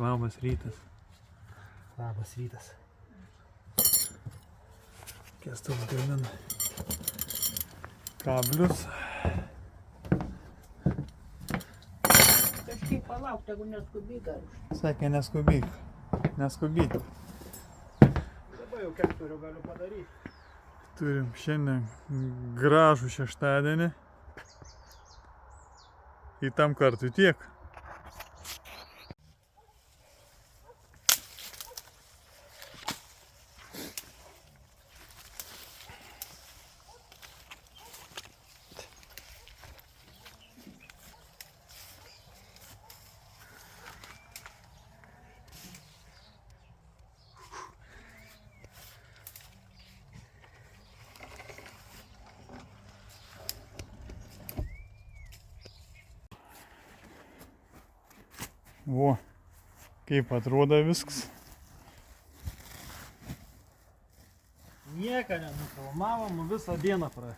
Labas rytas. Labas rytas. Kęstas gamina kablius. Kažkaip palauk, tegu neskubyk dar. Sakė, neskubyk. Neskubyk. Dabar jau kepturių galiu padaryti. Turim šiandien gražų šeštadienį. Į tam kartui tiek. Vo, kaip atrodo viskas. Nieką nenufilmavom, visą dieną praėjo.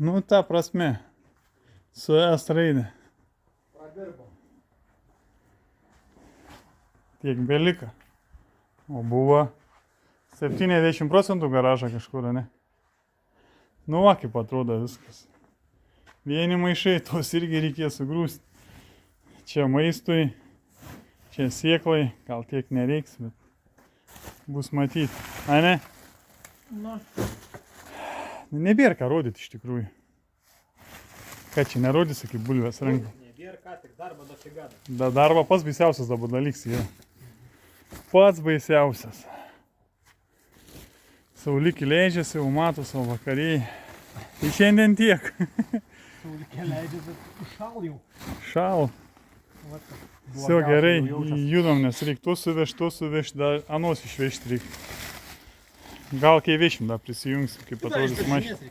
Nu, ta prasme, su S raidė. Pradirbom. Tiek belika. O buvo 70% garažą kažkur, ne? Nu, va, kaip atrodo viskas. Vieni maišai, tos irgi reikės sugrūsti. Čia maistui, čia sėklai, gal tiek nereiks, bet bus matyti. A, ne? Nu, Nebėra ką rodyti iš tikrųjų. Ką čia nerodysi, kaip bulvės ranka. nebėra ką, tik darbą dofiga. Darba pats baisiausias dabar dalyks yra. Pats baisiausias. Saulikį leidžiasi, jau mato savo vakariai. Tai šiandien tiek. Saulikė leidžia, bet šal jau. Šal. Все, gerai, judam, nes reik to suvežti, dar anos išvežti reik. Gal kai vešim dar prisijungsim, kaip atrodys mašina.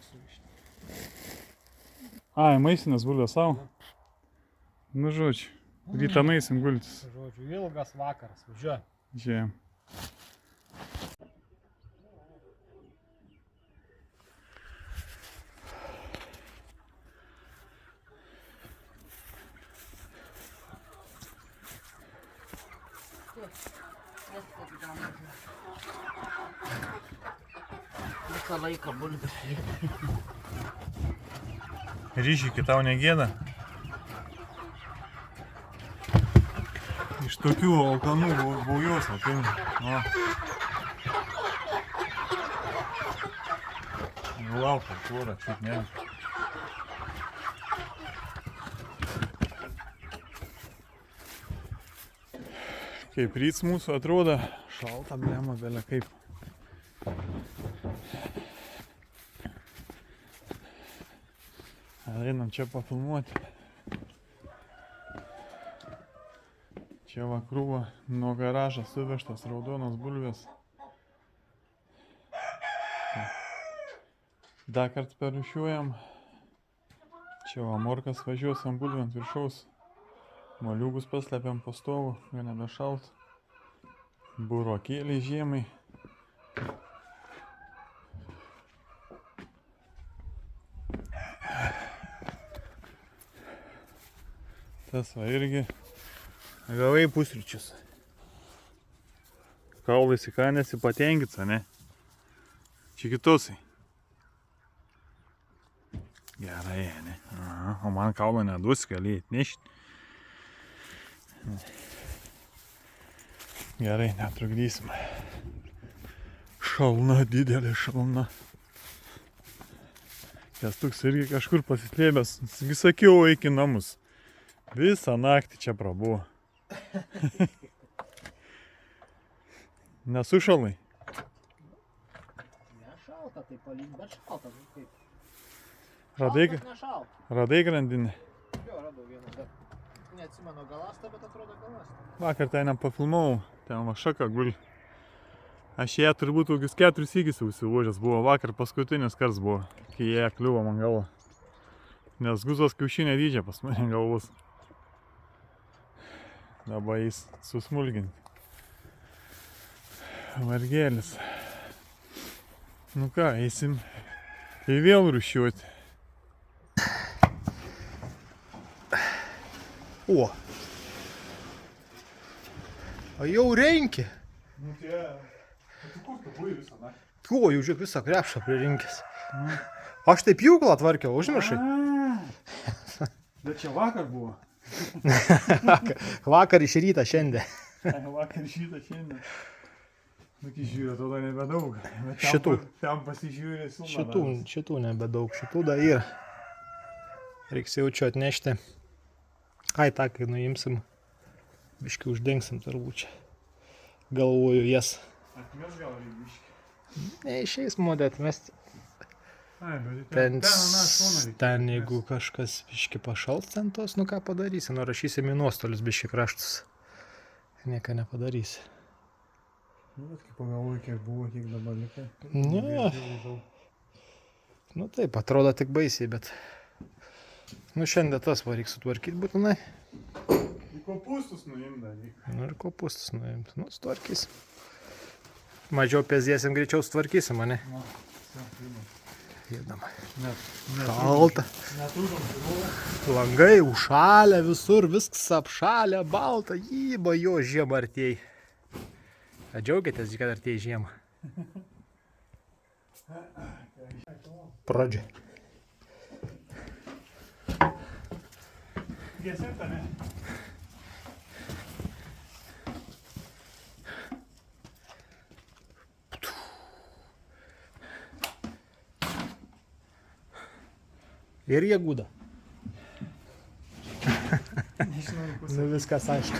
Ai, maisinės bulvės savo? Nu, žodžiu, rytą nueisim gultis. Žodžiu, ilgas vakaras, važiuoja. Žiūrėjom. Visą laiką bulbės. Ryšį tau negėda? Iš tokių alkanų baujos ateina. Laukia, tvorą, šiaip ne. Kaip ryts mūsų atrodo, šalta blema belia kaip. Einam čia pafilmuoti. Čia va krūva nuo garažo suvežtas raudonos bulvės. Dar kart perrūšiuojam. Čia va morkas važiuos ant bulvių ant viršaus. Moliūgus paslepiam po stovu, kad nebešalt. Burokėliai žiemai. Tas va irgi gavai pusryčius. Kaulai įsikanėsi patenkits, ne? Čia kitosai. Gerai, ne? Aha, o man kaulą neduosi, gali atnešti. Gerai, netrukdysim. Šalna, didelė šalna. Kęstuks irgi kažkur pasislėpęs. Sakiau, eik į namus. Visą naktį čia prabuvo. Nesušalai? Nešalta, tai palink, bet šalta. Kaip? Radai, Šaltas nešalta. radai grandinę? Jo, radau vieną, bet neatsimenu galastą, bet atrodo galastą. Vakar ten nepafilmavau, ten va šaka guli. Aš ją turbūt kokius 4 sykis užsivožęs buvo, vakar paskutinis kars buvo, kai jie kliuvo man galvo. Nes guzos kiaušinė dydžia pas mane galvos. Dabar jis susmulginti. Vargėlis. Nu ką, eisim ir vėl rūšiuoti. O. O jau renki. Nu tie... Tu kur tu buvai visą naktį? O, jau žiūrėk visą krepšą pririnkęs. Aš taip pjūklą tvarkiau, užmiršai. Bet čia vakar buvo. Vakar iš ryto šiandien. Vakar šitą šiandien. Nu, kai žiūrė, tada nebedaug. Bet ten Šitų. Ten pasižiūrė silpną. Šitų nebedaug, šitų da yra. Reiks jaučiu atnešti. Ai, tą, kai nuimsim, biškai uždengsim turbūt čia. Galvoju jas. Atmes gal reikiškai. Neišeis modė atmesti. Ai, bet Ten, ten aną šoną reikia. ten jeigu kažkas biškai pašals ten tos, nu ką padarysi, nurašysim į nuostolius biškai kraštus. Nieko nepadarysi. Nu, bet kai pagalvoju, kiek buvo, kiek dabar likai. Ne. Nu taip, atrodo tik baisiai, bet... Nu šiandien tas va reiks sutvarkyti būtinai. Į kopūstus nuimt dar reikia. Nu ir kopūstus nuimt. Nu, sutvarkysim. Mažiau pėzėsim, greičiau sutvarkysim, mane. Nu, priimam. Jėdama. Net. Šalta. Neturim žiūrovų. Langai užšalę visur, viskas apšalę, balta. Jyba jo žiema artėj. Džiaugiatės, kad artėj žiema. Pradžia. Gesinta, ne? Ir jie guda. Nežinau, Nu viskas aišku.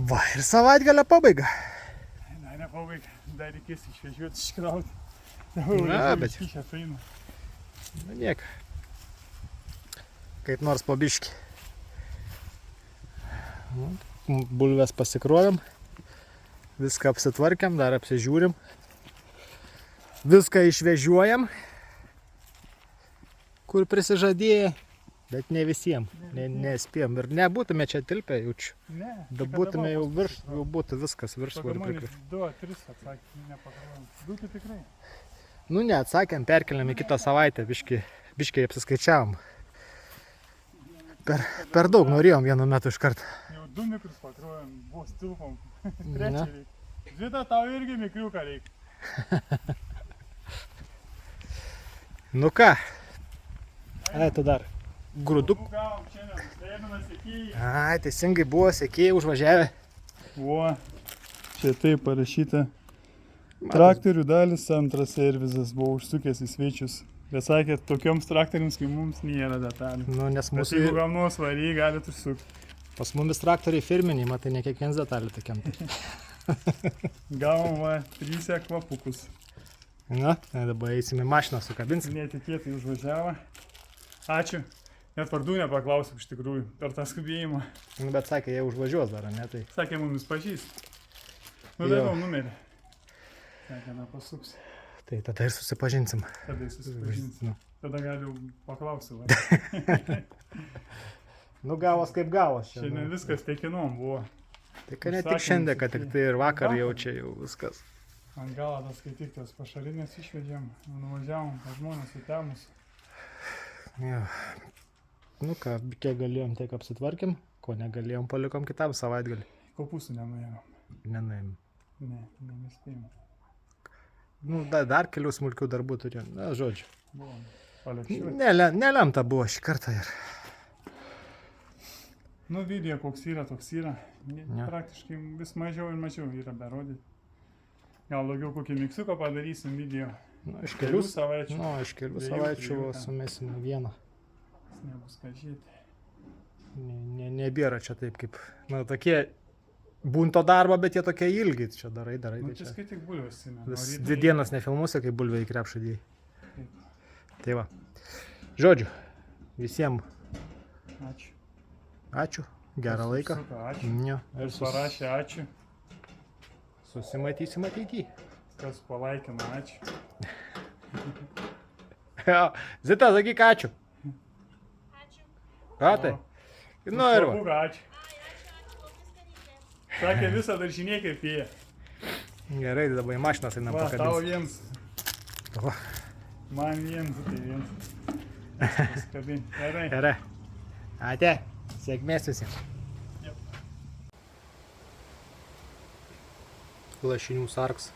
Va ir savaitgalio pabaiga. Na, nepabaiga. Dar reikės išvežiuoti, iškrauti. Na, bet- Iškišę faina. Nu nieko. Kaip nors po biškį. Bulves pasikrovėm. Viską apsitvarkėm, dar apsižiūrim. Viską išvežiuojam. Kur prisižadėję. Bet ne visiems. Nespėjom. Ir nebūtume čia tilpę, jaučiu. Ne. Da būtume jau virš, jau būtų viskas virš Pagamonį variklių. 2-3 atsakymų nepakrovėm. 2 tai tikrai. Nu ne, atsakėm, perkeliam į kitą savaitę, biškiai apsiskaičiavom. Per daug norėjom vienu metu iš karto. Jau 2 mikrus pakrovėm, vos tilpom. Na. Trečią reikia. Žita, tau irgi mikriuką reikia. Nu ką, tu dar grūduk. Nu, gavom šiandien, stebina sekėjai. Ai, teisingai buvo, sekėjai užvažiavę. O, čia taip parašyta. Traktorių dalis antras servizas buvo užsukęs į svečius. Bet sakė, tokioms traktoriams kaip mums nėra detalių. Nu, nes Bet jeigu mūsų, kam nors variai, galit užsukti. pas mumis traktoriai firminiai, matai, ne kiekvienas detalį tokiam. Gavom va 3 kvapukus. Na, dabar eisime mašiną sukabinsim. Netikėtai užvažiavo. Ačiū. Net vardų nepaklausiu iš tikrųjų per tą skubėjimą. Nu, bet sakė, jie užvažiuos dar, ne tai. Sakė, mumis pažįst. Nu, Jo. daviau numerį. Sakė, na pasuks. Tai tada ir susipažinsim. Tada susipažinsim. Nu. Tada galiu paklausti. Va. Nu, gavos kaip gavos. Čia, Šiandien nu. viskas teikinom buvo. Tai kad ne tik šiandien, kad tik tai ir vakar jau čia jau viskas. Ant galo tas skaityk tos pašalinės išvežėm. Nuvažiavom, pas žmonės sutemus. Jo. Nu ką, kiek galėjom, tiek apsitvarkėm. Ko negalėjom, palikom kitam savaitgalį. Kopūsų nenuėjom. Nenuėjom. Ne, nespėjom. Nu, dar kelių smulkių darbų turėjom. Na, žodžiu. Buvom palekšiuoti. Nelemta buvo šį kartą ir. Nu, video koks yra, toks yra. Ne. Praktiškai vis mažiau ir mažiau yra berodyti. Gal daugiau kokį miksiuką padarysim video. Nu, iš Kelių kelių, savaičių. nu, iš kelių Dviejų, savaičių trijų va ten. sumėsim vieną. Nebus ką žiūrėti. Nebėra čia taip kaip, na, tokie bunto darbo, bet jie tokie ilgi. Čia darai. Nu, Tai čia čia skaityk bulvės. vis 2 dienas nefilmuosi, kai bulvė į krepšą dėjai. Tai va. Žodžiu, visiems Ačiū. ačiū, gerą laiką. Suka, ačiū. Jo, ir Kas parašė, ačiū. susimatysim ateityje. Kas palaikino, ačiū. Zita, sakyk ačiū. Ačiū. Ką tai? Nu ir va. Pabuga, ačiū. Sakė visą daržinė kaip jie. Gerai, dabar į mašinas einam Va, tau pakabinti. viens. Va. Man viens, tai viens. Paskabink. Gerai. Gerai. Ate, sėkmės visiems. Lašinių sarks.